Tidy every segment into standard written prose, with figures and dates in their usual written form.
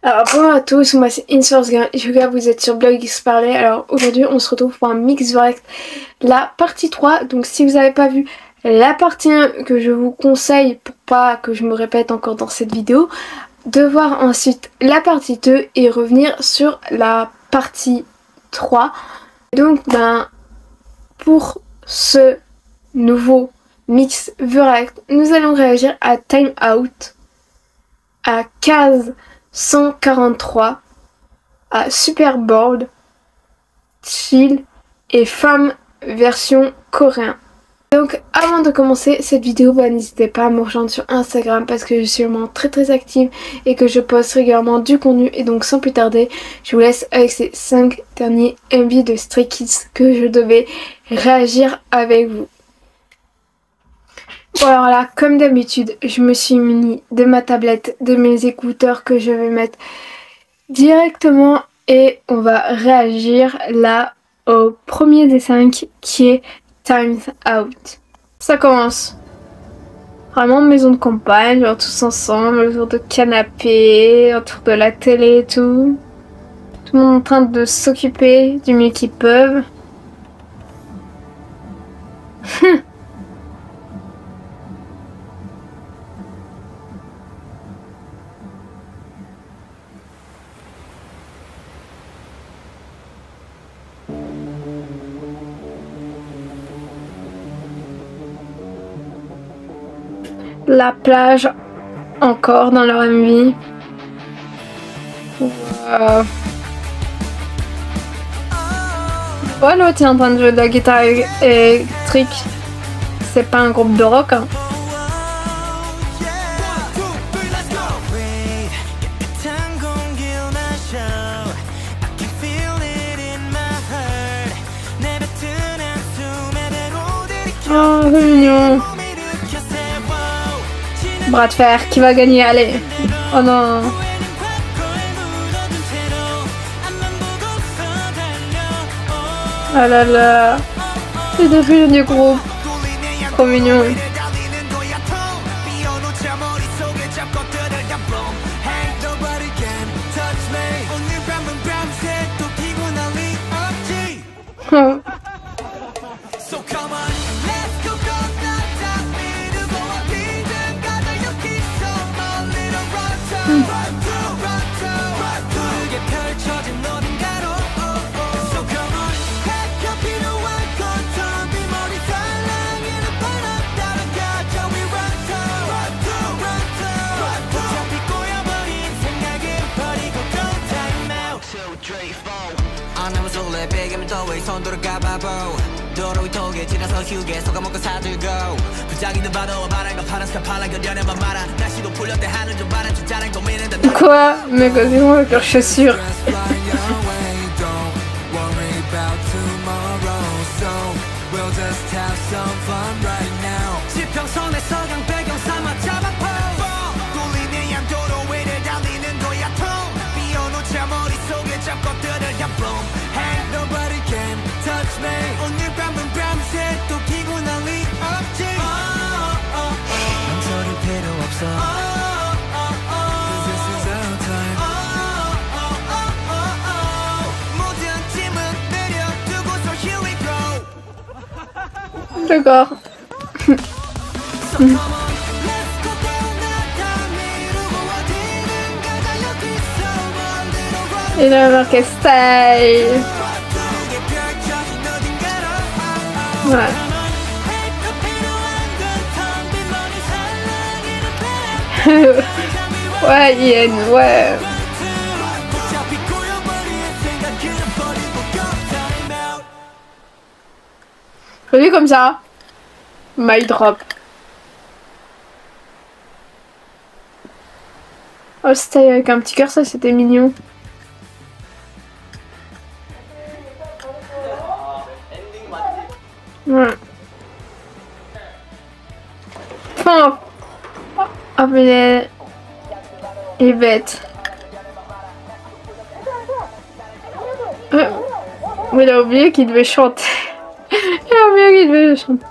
Alors bonjour à tous, moi c'est InSourceGirl et Yoga, vous êtes sur Blog X Parler. Alors aujourd'hui on se retrouve pour un mix direct, la partie 3. Donc si vous n'avez pas vu la partie 1 que je vous conseille pour pas que je me répète encore dans cette vidéo, de voir ensuite la partie 2 et revenir sur la partie 3. Donc pour ce nouveau mix direct, nous allons réagir à Time Out, à Case 143, à Superboard, Chill et Femme version coréen. Donc avant de commencer cette vidéo, n'hésitez pas à me rejoindre sur Instagram parce que je suis vraiment très active et que je poste régulièrement du contenu. Et donc sans plus tarder, je vous laisse avec ces 5 derniers MV de Stray Kids que je devais réagir avec vous. Bon alors là, comme d'habitude, je me suis munie de ma tablette, de mes écouteurs que je vais mettre directement et on va réagir là au premier des 5 qui est Time Out. Ça commence. Vraiment maison de campagne, genre tous ensemble, autour de canapé, autour de la télé et tout. Tout le monde en train de s'occuper du mieux qu'ils peuvent. La plage, encore dans leur MV. Wow. Oh, l'autre est en train de jouer de la guitare électrique. C'est pas un groupe de rock, hein. Oh, c'est mignon. Bras de fer, qui va gagner? Allez. Oh non. Ah là là. C'est des filles du groupe. Trop mignon. Oh. Quoi? Mais quasiment avec leurs chaussures. D'accord. Et là, l'orchestre. Ouais. Ouais, Ian, ouais. Joli comme ça. My drop. Oh, c'était avec un petit cœur, ça c'était mignon. Ouais. Oh, oh mais il est bête. Mais il a oublié qu'il devait chanter. Il a oublié qu'il devait chanter.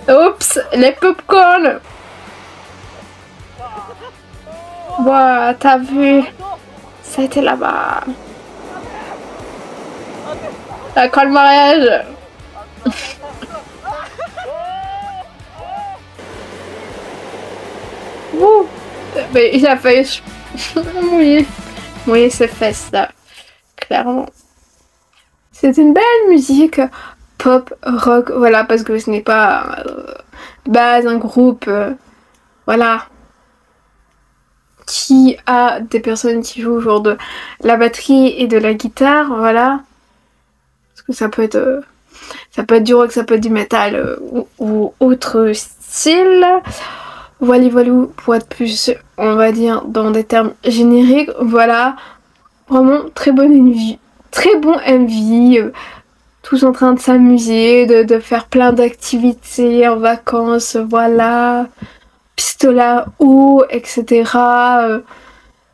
Oups, les popcorn. Ouah, t'as vu? Ça a été là-bas. Quand le mariage. Ouh. Mais il a failli mouiller ses fesses là, clairement. C'est une belle musique pop, rock, voilà, parce que ce n'est pas de base un groupe, voilà, qui a des personnes qui jouent genre de la batterie et de la guitare, voilà. Parce que ça peut être du rock, ça peut être du métal ou autre style. Voilà, voilà, pour être plus, on va dire, dans des termes génériques, voilà. Vraiment très bon MV, tous en train de s'amuser, de faire plein d'activités en vacances, voilà. Pistolet à eau, etc.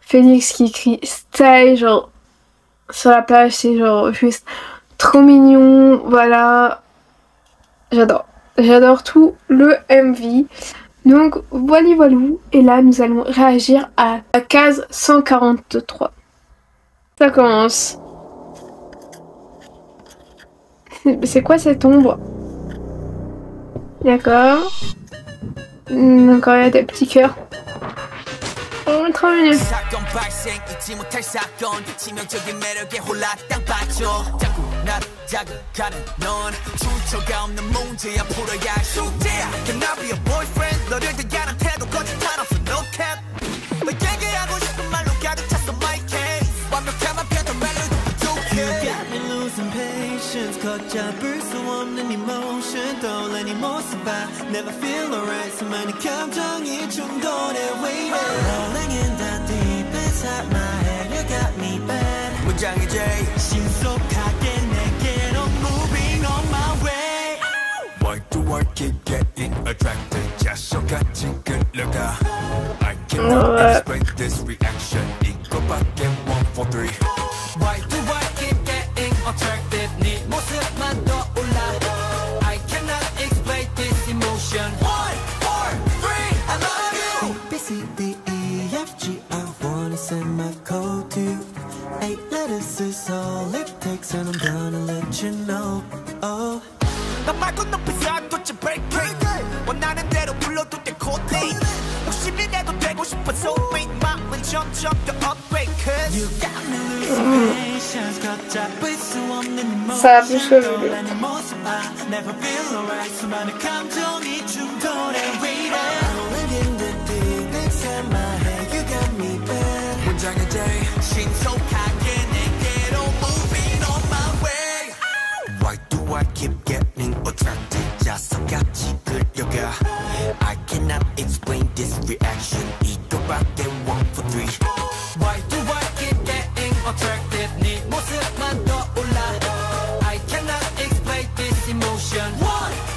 Félix qui crie stay, genre sur la plage, c'est genre juste trop mignon, voilà. J'adore tout le MV. Donc voilà, voilà. Et là nous allons réagir à la case 143. Ça commence. C'est quoi cette ombre? D'accord. Encore il y a des petits cœurs. Oh, trop mignon. 걷잡을 수 없는 emotion 떠올리니 모습 봐 Never feel alright 수많은 감정이 충돌해 waiting Rolling in the deep inside my head You got me bad 문장의 J 신속하게 내게로 moving on my way Why do I keep getting attracted 자석같이 끌려가 I cannot explain this reaction 이거밖에 1, 4, 3 Why do I keep getting attracted 네 모습만 떠올라 I cannot explain this emotion 1, 4, 3 I love you A, B, C, D, E, F, G I wanna send my code to you 8 letters is all it takes and I'm gonna let you know oh 나 말고 높이서 도대체 breaking 원하는 대로 불러도 돼 코딩 욕심이 내도 되고 싶어서 wait 마음은 점점 더 upgrade cause You got me losing patience 걷잡을 수 없는 emotion 떠올리는 모습 봐 Never feel alright 수많은 감정이 충돌해 waiting Rolling in the deep inside my head You got me bad 문장의 J 신속하게 내게로 moving on my way Why do I keep getting attracted 자석같이 끌려가 I cannot explain this reaction 이거밖에 1, 4, 3 Why do I keep getting attracted 네 모습만 떠올라 I cannot explain this emotion 1,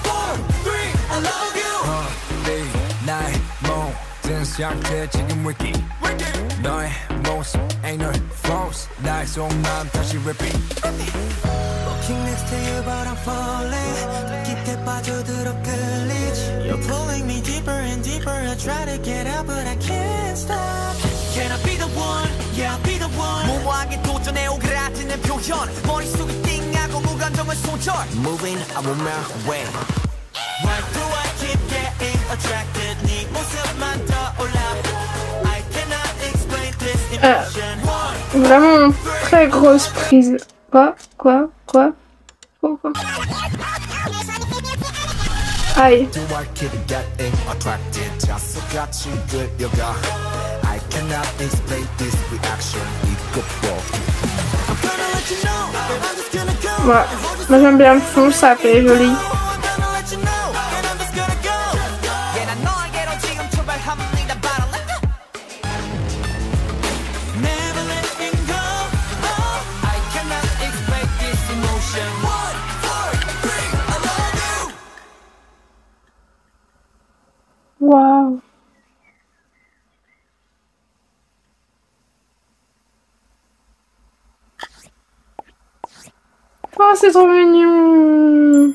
4, 3 I love you 네 나의 모든 상태 지금 wiki 너의 모습 ain't no false 나의 속마음 다시 repeat Looking next to you but I'm falling 더 깊게 빠져들어 끌리지 You're pulling me deeper and deeper I try to get out but I can't stop Can I be the one? Yeah I'll be the one 무모하게 도전해 오그라드는 표현 머릿속이 띵하고 무감정은 소절 Moving I'm on my way Why do I keep getting attracted 네 모습만 떠올라 I cannot explain this emotion Vraiment très grosse prise. Quoi? Aïe. Do I keep getting attracted 자석같이 끌려가 I cannot explain this reaction 이것도 I'm gonna let you know I'm just gonna go Ouais. Moi j'aime bien le fond, ça fait joli. I'm gonna let you know and I'm just gonna go Yeah 난 너에게로 지금 출발합니다 바로 let go Never letting go oh, I cannot explain this emotion 1, 4, 3 I love you Waouh. Oh, c'est trop mignon.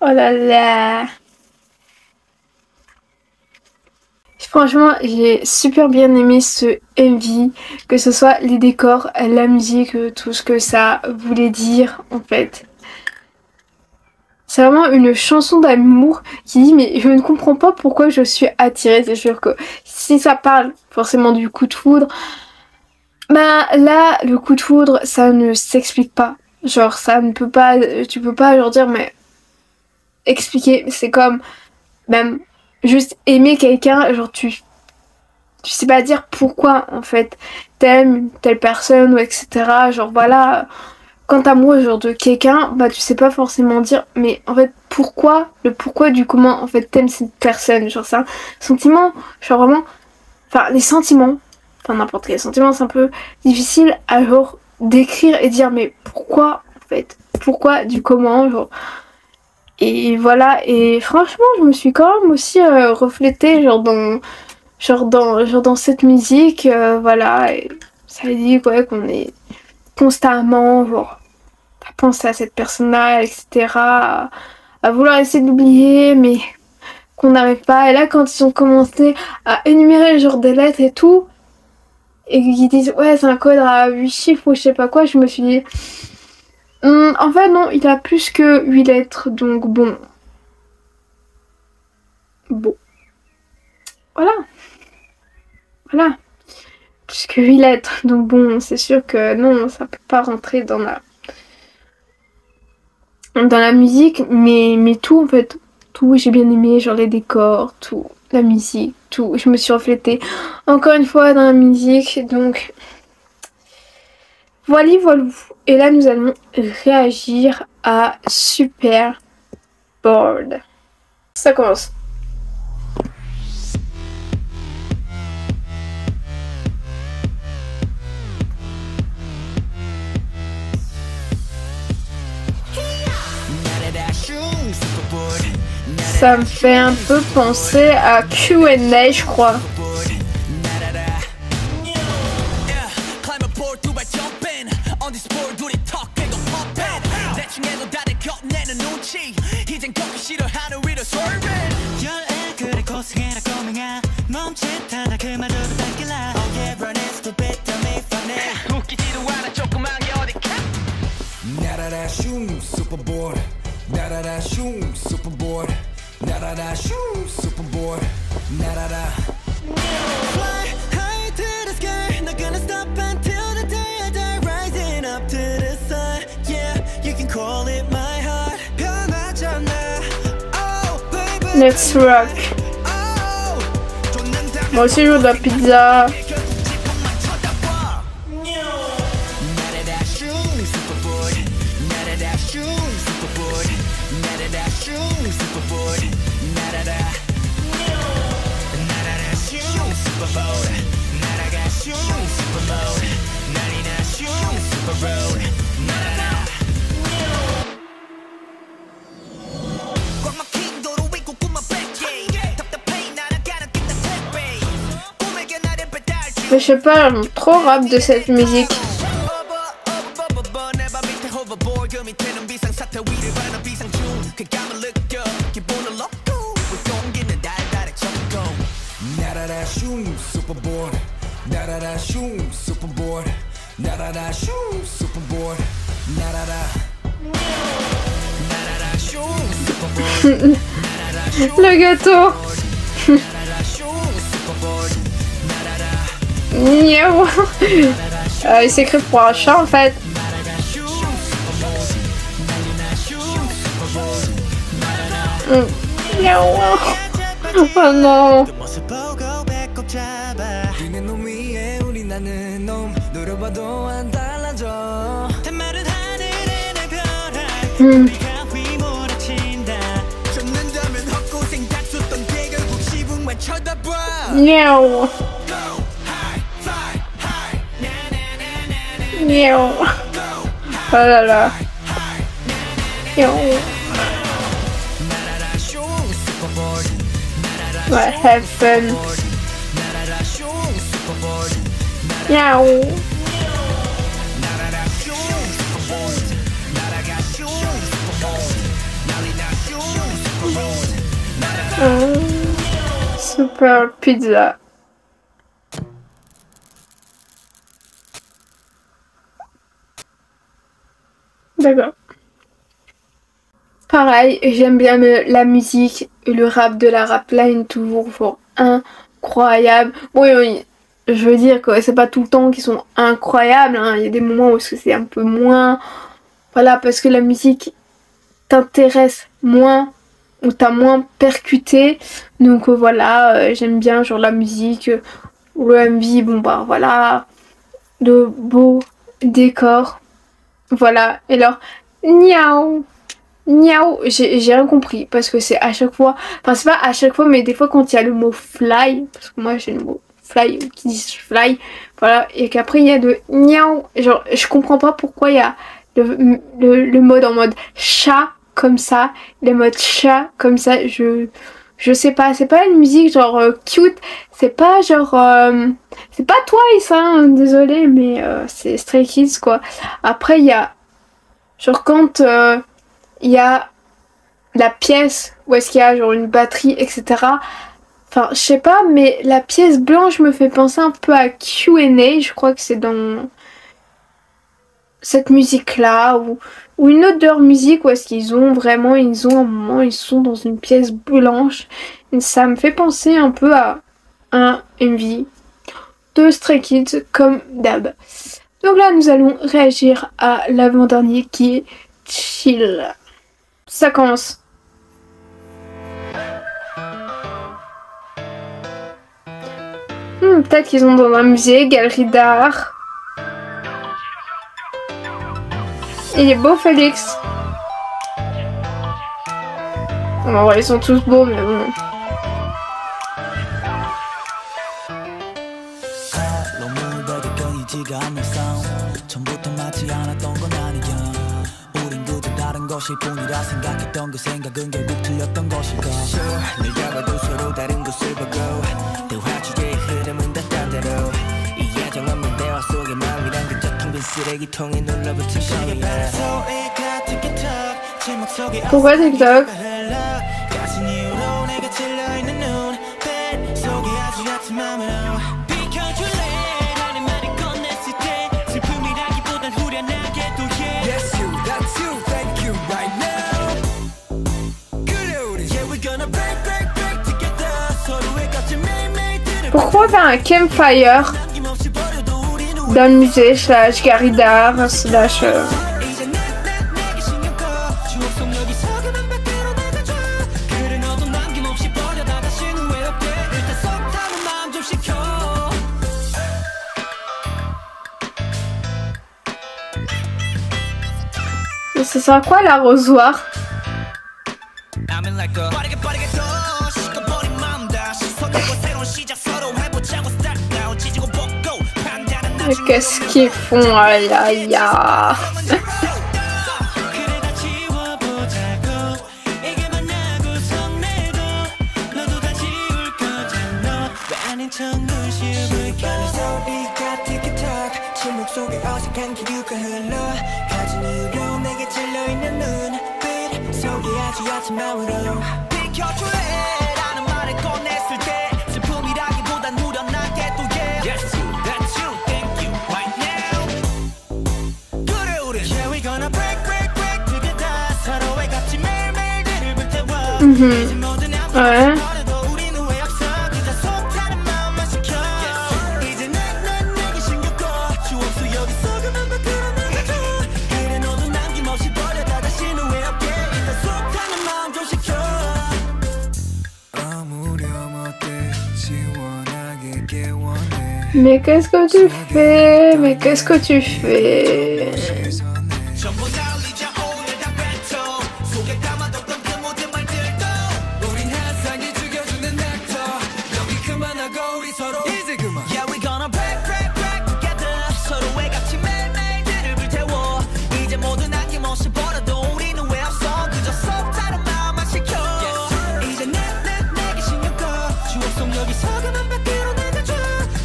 Oh là là. Franchement, j'ai super bien aimé ce MV, que ce soit les décors, la musique, tout ce que ça voulait dire en fait. C'est vraiment une chanson d'amour qui dit mais je ne comprends pas pourquoi je suis attirée. C'est sûr que si ça parle forcément du coup de foudre, bah là le coup de foudre ça ne s'explique pas. Genre ça ne peut pas, tu peux pas genre dire mais expliquer. C'est comme même juste aimer quelqu'un, genre tu sais pas dire pourquoi en fait t'aimes une telle personne ou etc. Genre voilà, quand t'es amoureux genre de quelqu'un, bah tu sais pas forcément dire mais en fait pourquoi, le pourquoi du comment en fait t'aimes cette personne. Genre c'est un sentiment, genre vraiment, enfin les sentiments, enfin n'importe quel sentiment c'est un peu difficile à genre décrire et dire mais pourquoi en fait, pourquoi du comment genre. Et voilà, et franchement je me suis quand même aussi reflétée genre dans cette musique, voilà, et ça dit ouais, qu'on est constamment genre à penser à cette personne-là, etc. À vouloir essayer d'oublier, mais qu'on n'arrive pas. Et là, quand ils ont commencé à énumérer le genre des lettres et tout, et qu'ils disent ouais, c'est un code à 8 chiffres ou je sais pas quoi, je me suis dit en fait, non, il a plus que 8 lettres, donc bon. Bon. Voilà. Voilà. Plus que 8 lettres, donc bon, c'est sûr que non, ça peut pas rentrer dans la musique, mais tout en fait, tout j'ai bien aimé, genre les décors, tout, la musique, tout, je me suis reflétée encore une fois dans la musique, donc voilà, voilà. Et là nous allons réagir à Super Bored. Ça commence. Ça me fait un peu penser à Q&A, je crois. Let's rock. Moi aussi je veux de la pizza. Mais je sais pas, trop rap de cette musique. Le gâteau. Il s'écrit pour un chat en fait. Oh non. Miaou. Miaou. Oh là là. Miaou. Ouais, have fun. Miaou. Super pizza. D'accord. Pareil, j'aime bien la musique et le rap de la rapline, toujours genre incroyable. Oui, oui, je veux dire que c'est pas tout le temps qu'ils sont incroyables, hein. Il y a des moments où c'est un peu moins. Voilà, parce que la musique t'intéresse moins, ou t'as moins percuté. Donc voilà, j'aime bien genre la musique, le MV, bon bah voilà, de beaux décors. Voilà, et alors, niaou! Niaou, j'ai rien compris parce que c'est à chaque fois, enfin c'est pas à chaque fois mais des fois quand il y a le mot fly, parce que moi j'ai le mot fly qui dit fly, voilà, et qu'après il y a de niaou, genre je comprends pas pourquoi il y a le mode en mode chat comme ça, le mode chat comme ça, je sais pas, c'est pas une musique genre cute, c'est pas genre, c'est pas Twice hein, désolé mais c'est Stray Kids quoi. Après il y a, genre quand il y a la pièce où est-ce qu'il y a genre une batterie, etc. Enfin, je sais pas, mais la pièce blanche me fait penser un peu à Q&A. Je crois que c'est dans cette musique-là ou une autre de leur musique où est-ce qu'ils ont vraiment, ils ont un moment, ils sont dans une pièce blanche. Et ça me fait penser un peu à un MV de Stray Kids comme d'hab. Donc là, nous allons réagir à l'avant-dernier qui est Chill. Ça commence. Peut-être qu'ils sont dans un musée, galerie d'art. Il est beau, Félix. En vrai, ils sont tous beaux, mais bon. 것일 뿐이라 생각했던 그 생각은 결국 틀렸던 것일까 네가 봐도 서로 다른 것을 보고 대화 주제의 흐름은 다 딴 대로 이 예정 없는 대화 속에 마음이란 그저 텅 빈 쓰레기통에 눌러붙은 거야 Pourquoi TikTok? 가진 이유로 내가 찔러있는 눈빛 속에 아주 얕은 맘으로 Pourquoi faire un campfire dans le musée slash galerie d'art slash ça sera quoi l'arrosoir? Qu'est-ce qu'ils font? Aïe aïe aïe. Ouais. Mais qu'est-ce que tu fais? Mais qu'est-ce que tu fais?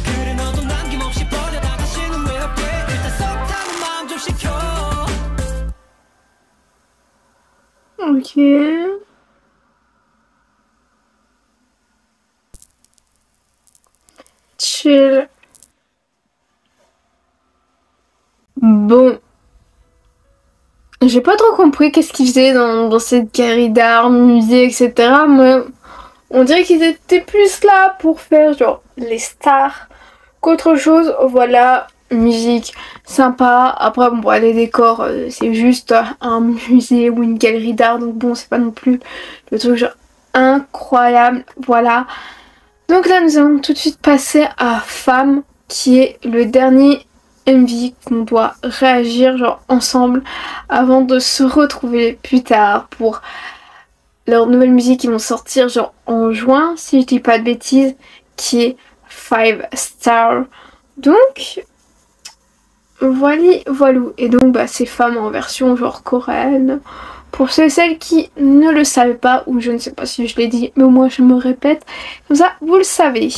그래 너도 남김없이 버려다 다시는 왜 없게 일단 속 타는 마음 좀 식혀 chill. Bon. J'ai pas trop compris qu'est-ce qu'ils faisaient dans cette galerie d'art, musée, etc. Mais on dirait qu'ils étaient plus là pour faire genre les stars qu'autre chose. Voilà, musique sympa. Après, bon, les décors, c'est juste un musée ou une galerie d'art. Donc bon, c'est pas non plus le truc genre incroyable. Voilà. Donc là, nous allons tout de suite passer à Femme, qui est le dernier MV qu'on doit réagir genre ensemble avant de se retrouver plus tard pour leur nouvelle musique qui vont sortir genre en juin, si je dis pas de bêtises, qui est 5 Star. Donc voilà, et donc c'est Femme en version genre coréenne. Pour ceux et celles qui ne le savaient pas, ou je ne sais pas si je l'ai dit, mais au moins je me répète, comme ça vous le savez.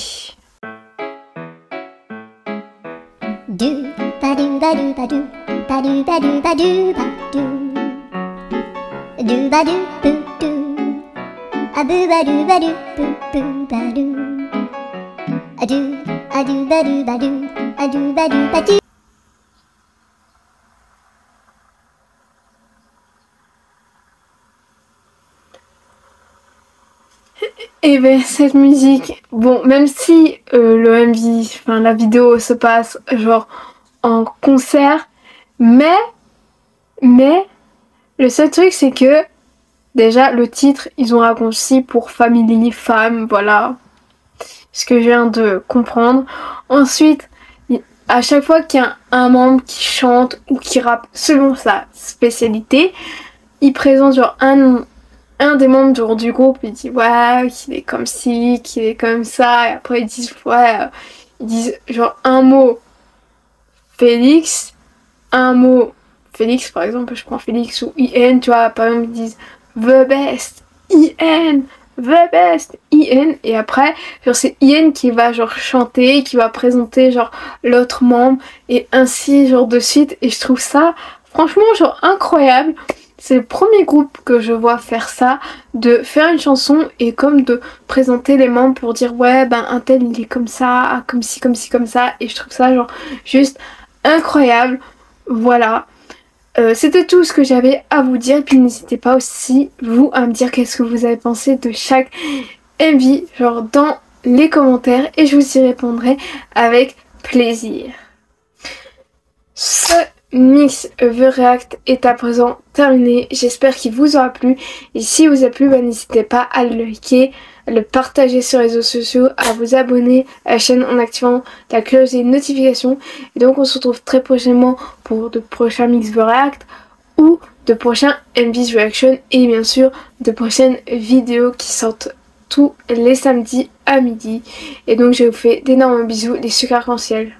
Do ba do ba do ba do ba do ba do ba do ba do ba do boo do a boo ba do ba do boo ba do a do ba do ba do a do ba do ba do. Et ben cette musique, bon même si le MV, enfin la vidéo se passe genre en concert, mais le seul truc c'est que déjà le titre ils ont raccourci pour Family, femme, voilà ce que je viens de comprendre. Ensuite à chaque fois qu'il y a un membre qui chante ou qui rappe selon sa spécialité, il présente genre un des membres genre, du groupe, il dit ouais qu'il est comme ci, qu'il est comme ça, et après ils disent ouais, ils disent genre un mot Félix, un mot Félix par exemple, je prends Félix ou IN, tu vois, par exemple ils disent the best, IN, the best, IN, et après genre c'est IN qui va genre chanter, qui va présenter genre l'autre membre, et ainsi genre de suite, et je trouve ça franchement genre incroyable. C'est le premier groupe que je vois faire ça, de faire une chanson et comme de présenter les membres pour dire ouais un tel il est comme ça, comme ci, comme ci, comme ça, et je trouve ça genre juste incroyable. Voilà. C'était tout ce que j'avais à vous dire, et puis n'hésitez pas aussi vous à me dire qu'est-ce que vous avez pensé de chaque MV genre dans les commentaires et je vous y répondrai avec plaisir. Ce mix The React est à présent terminé, j'espère qu'il vous aura plu et si vous a plu n'hésitez pas à le liker, à le partager sur les réseaux sociaux, à vous abonner à la chaîne en activant la cloche des notifications et donc on se retrouve très prochainement pour de prochains mix The React ou de prochains MV's Reaction et bien sûr de prochaines vidéos qui sortent tous les samedis à midi et donc je vous fais d'énormes bisous les sucres arc-en-ciel.